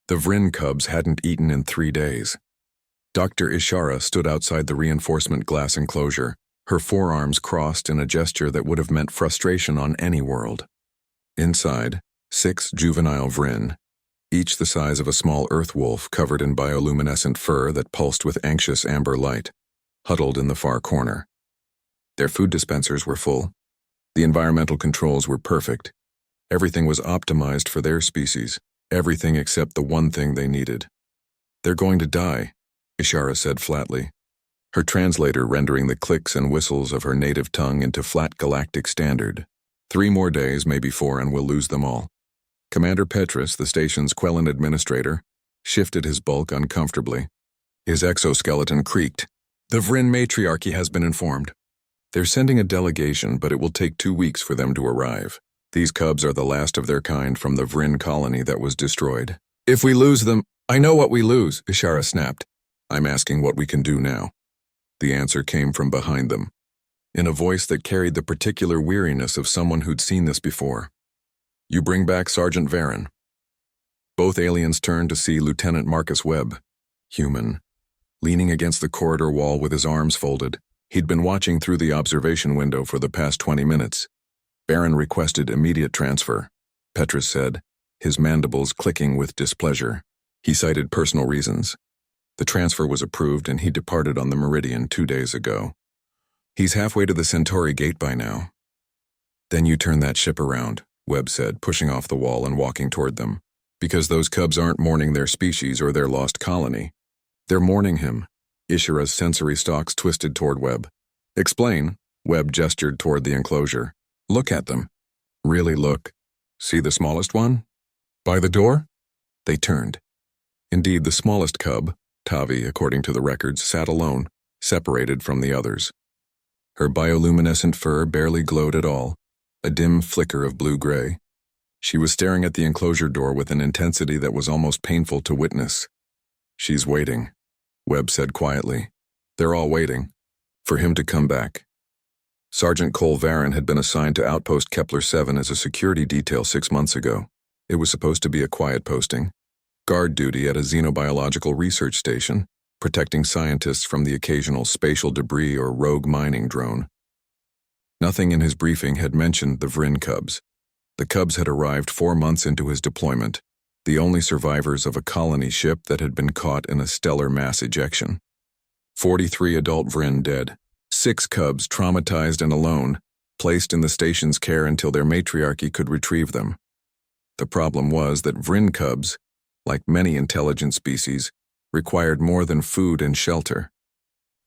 The Vryn cubs hadn't eaten in 3 days. Dr. Ishara stood outside the reinforcement glass enclosure, her forearms crossed in a gesture that would have meant frustration on any world. Inside, 6 juvenile Vryn, each the size of a small earth wolf covered in bioluminescent fur that pulsed with anxious amber light, huddled in the far corner. Their food dispensers were full. The environmental controls were perfect. Everything was optimized for their species, everything except the one thing they needed. "They're going to die," Ishara said flatly, her translator rendering the clicks and whistles of her native tongue into flat galactic standard. 3 more days, maybe 4, and we'll lose them all." Commander Petrus, the station's Quellan administrator, shifted his bulk uncomfortably. His exoskeleton creaked. "The Vryn matriarchy has been informed. They're sending a delegation, but it will take 2 weeks for them to arrive. These cubs are the last of their kind from the Vryn colony that was destroyed. If we lose them—" "I know what we lose," Ishara snapped. "I'm asking what we can do now." The answer came from behind them, in a voice that carried the particular weariness of someone who'd seen this before. "You bring back Sergeant Varen." Both aliens turned to see Lieutenant Marcus Webb, human, leaning against the corridor wall with his arms folded. He'd been watching through the observation window for the past 20 minutes. Varen requested immediate transfer, Petrus said, his mandibles clicking with displeasure. He cited personal reasons. The transfer was approved and he departed on the Meridian 2 days ago. "He's halfway to the Centauri gate by now." "Then you turn that ship around," Webb said, pushing off the wall and walking toward them. "Because those cubs aren't mourning their species or their lost colony. They're mourning him." Ishara's sensory stalks twisted toward Webb. "Explain." Webb gestured toward the enclosure. "Look at them. Really look. See the smallest one? By the door?" They turned. Indeed, the smallest cub, Tavi, according to the records, sat alone, separated from the others. Her bioluminescent fur barely glowed at all, a dim flicker of blue-gray. She was staring at the enclosure door with an intensity that was almost painful to witness. "She's waiting," Webb said quietly. "They're all waiting for him to come back." Sergeant Cole Varen had been assigned to Outpost Kepler 7 as a security detail 6 months ago. It was supposed to be a quiet posting, guard duty at a xenobiological research station, protecting scientists from the occasional spatial debris or rogue mining drone. Nothing in his briefing had mentioned the Vryn cubs. The cubs had arrived 4 months into his deployment, the only survivors of a colony ship that had been caught in a stellar mass ejection. 43 adult Vryn dead, 6 cubs traumatized and alone, placed in the station's care until their matriarchy could retrieve them. The problem was that Vryn cubs, like many intelligent species, required more than food and shelter.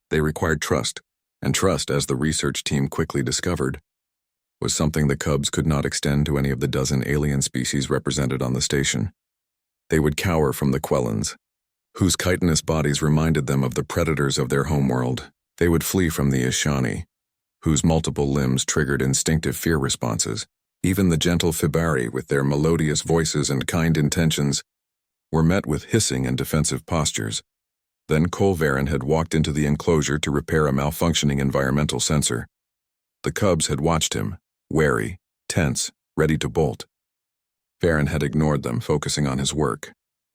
They required trust, and trust, as the research team quickly discovered, was something the cubs could not extend to any of the dozen alien species represented on the station. They would cower from the Quellans, whose chitinous bodies reminded them of the predators of their homeworld. They would flee from the Ishani, whose multiple limbs triggered instinctive fear responses. Even the gentle Fibari, with their melodious voices and kind intentions, were met with hissing and defensive postures. Then Cole Varen had walked into the enclosure to repair a malfunctioning environmental sensor. The cubs had watched him, wary, tense, ready to bolt. Varen had ignored them, focusing on his work.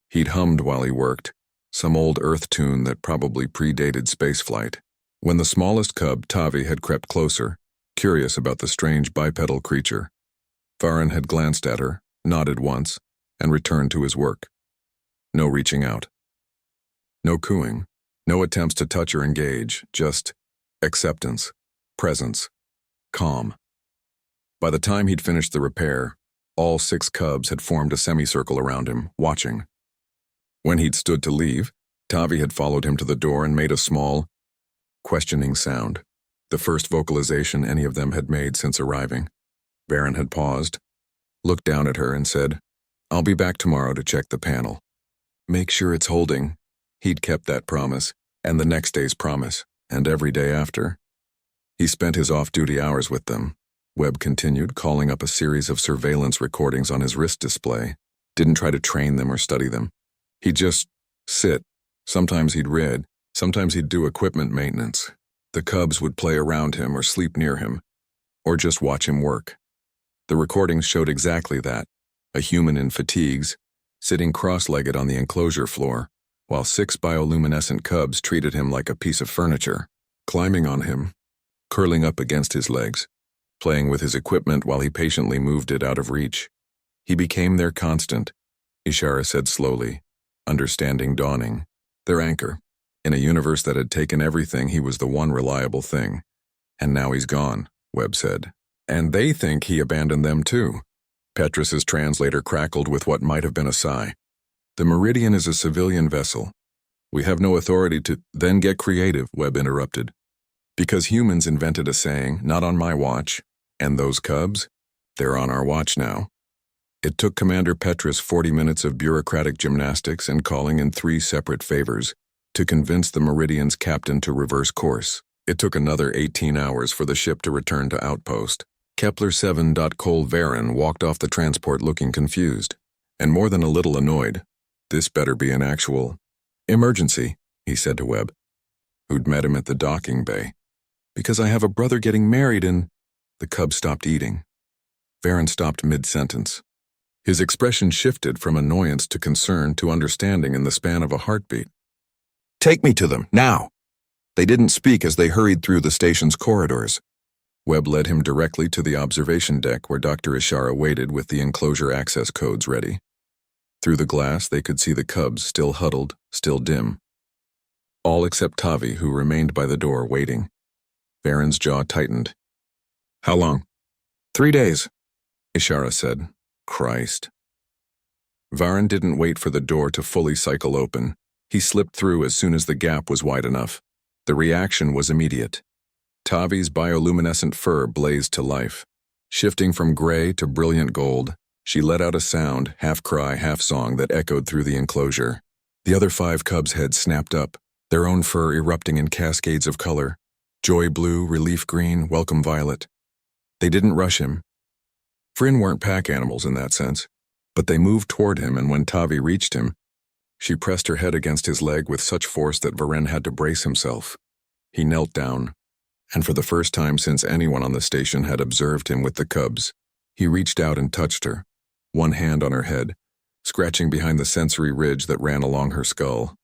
He'd hummed while he worked, some old Earth tune that probably predated spaceflight. When the smallest cub, Tavi, had crept closer, curious about the strange bipedal creature, Varen had glanced at her, nodded once, and returned to his work. No reaching out. No cooing. No attempts to touch or engage, just acceptance, presence, calm. By the time he'd finished the repair, all 6 cubs had formed a semicircle around him, watching. When he'd stood to leave, Tavi had followed him to the door and made a small, questioning sound, the first vocalization any of them had made since arriving. Varen had paused, looked down at her and said, "I'll be back tomorrow to check the panel. Make sure it's holding." He'd kept that promise, and the next day's promise, and every day after. He spent his off-duty hours with them, Webb continued, calling up a series of surveillance recordings on his wrist display. Didn't try to train them or study them. He'd just sit. Sometimes he'd read, sometimes he'd do equipment maintenance. The cubs would play around him or sleep near him, or just watch him work. The recordings showed exactly that, a human in fatigues, sitting cross-legged on the enclosure floor, while 6 bioluminescent cubs treated him like a piece of furniture, climbing on him, curling up against his legs, playing with his equipment while he patiently moved it out of reach. He became their constant, Ishara said slowly, understanding dawning. Their anchor. In a universe that had taken everything, he was the one reliable thing. And now he's gone, Webb said. And they think he abandoned them too. Petrus's translator crackled with what might have been a sigh. The Meridian is a civilian vessel. We have no authority to— Then get creative, Webb interrupted. Because humans invented a saying, not on my watch, and those cubs, they're on our watch now. It took Commander Petrus 40 minutes of bureaucratic gymnastics and calling in 3 separate favors to convince the Meridian's captain to reverse course. It took another 18 hours for the ship to return to outpost. Kepler 7. Cole Varen walked off the transport looking confused, and more than a little annoyed. This better be an actual emergency, he said to Webb, who'd met him at the docking bay. Because I have a brother getting married and— The cub stopped eating. Varen stopped mid-sentence. His expression shifted from annoyance to concern to understanding in the span of a heartbeat. Take me to them, now! They didn't speak as they hurried through the station's corridors. Webb led him directly to the observation deck where Dr. Ishara waited with the enclosure access codes ready. Through the glass, they could see the cubs still huddled, still dim. All except Tavi, who remained by the door waiting. Varen's jaw tightened. How long? 3 days, Ishara said. Christ. Varen didn't wait for the door to fully cycle open. He slipped through as soon as the gap was wide enough. The reaction was immediate. Tavi's bioluminescent fur blazed to life. Shifting from gray to brilliant gold, she let out a sound, half cry, half song, that echoed through the enclosure. The other 5 cubs' heads snapped up, their own fur erupting in cascades of color. Joy blue, relief green, welcome violet. They didn't rush him. Fryn weren't pack animals in that sense, but they moved toward him, and when Tavi reached him, she pressed her head against his leg with such force that Varen had to brace himself. He knelt down, and for the first time since anyone on the station had observed him with the cubs, he reached out and touched her, one hand on her head, scratching behind the sensory ridge that ran along her skull.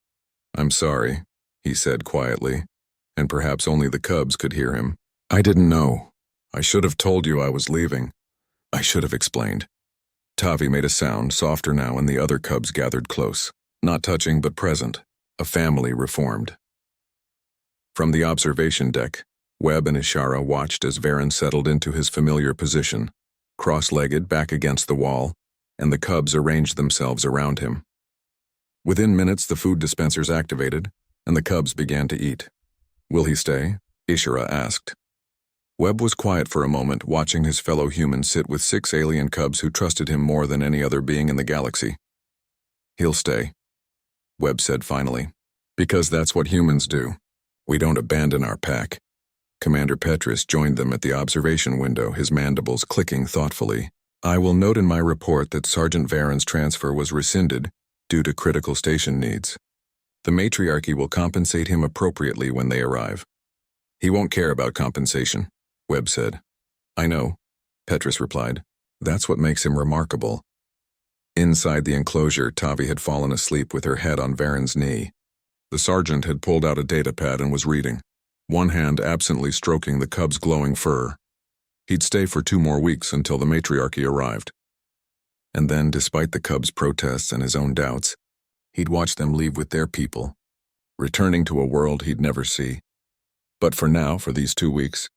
I'm sorry, he said quietly, and perhaps only the cubs could hear him. I didn't know. I should have told you I was leaving. I should have explained. Tavi made a sound, softer now, and the other cubs gathered close. Not touching but present. A family reformed. From the observation deck, Webb and Ishara watched as Varen settled into his familiar position, cross-legged back against the wall, and the cubs arranged themselves around him. Within minutes, the food dispensers activated, and the cubs began to eat. Will he stay? Ishara asked. Webb was quiet for a moment, watching his fellow human sit with 6 alien cubs who trusted him more than any other being in the galaxy. He'll stay, Webb said finally. Because that's what humans do. We don't abandon our pack. Commander Petrus joined them at the observation window, his mandibles clicking thoughtfully. I will note in my report that Sergeant Varen's transfer was rescinded due to critical station needs. The matriarchy will compensate him appropriately when they arrive. He won't care about compensation, Webb said. I know, Petrus replied. That's what makes him remarkable. Inside the enclosure, Tavi had fallen asleep with her head on Varen's knee. The sergeant had pulled out a datapad and was reading, one hand absently stroking the cub's glowing fur. He'd stay for 2 more weeks until the matriarchy arrived. And then, despite the cubs' protests and his own doubts, he'd watch them leave with their people, returning to a world he'd never see. But for now, for these 2 weeks,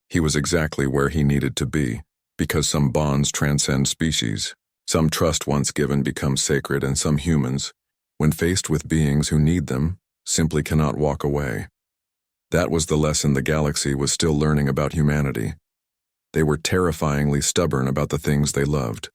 he was exactly where he needed to be, because some bonds transcend species. Some trust once given becomes sacred, and some humans, when faced with beings who need them, simply cannot walk away. That was the lesson the galaxy was still learning about humanity. They were terrifyingly stubborn about the things they loved.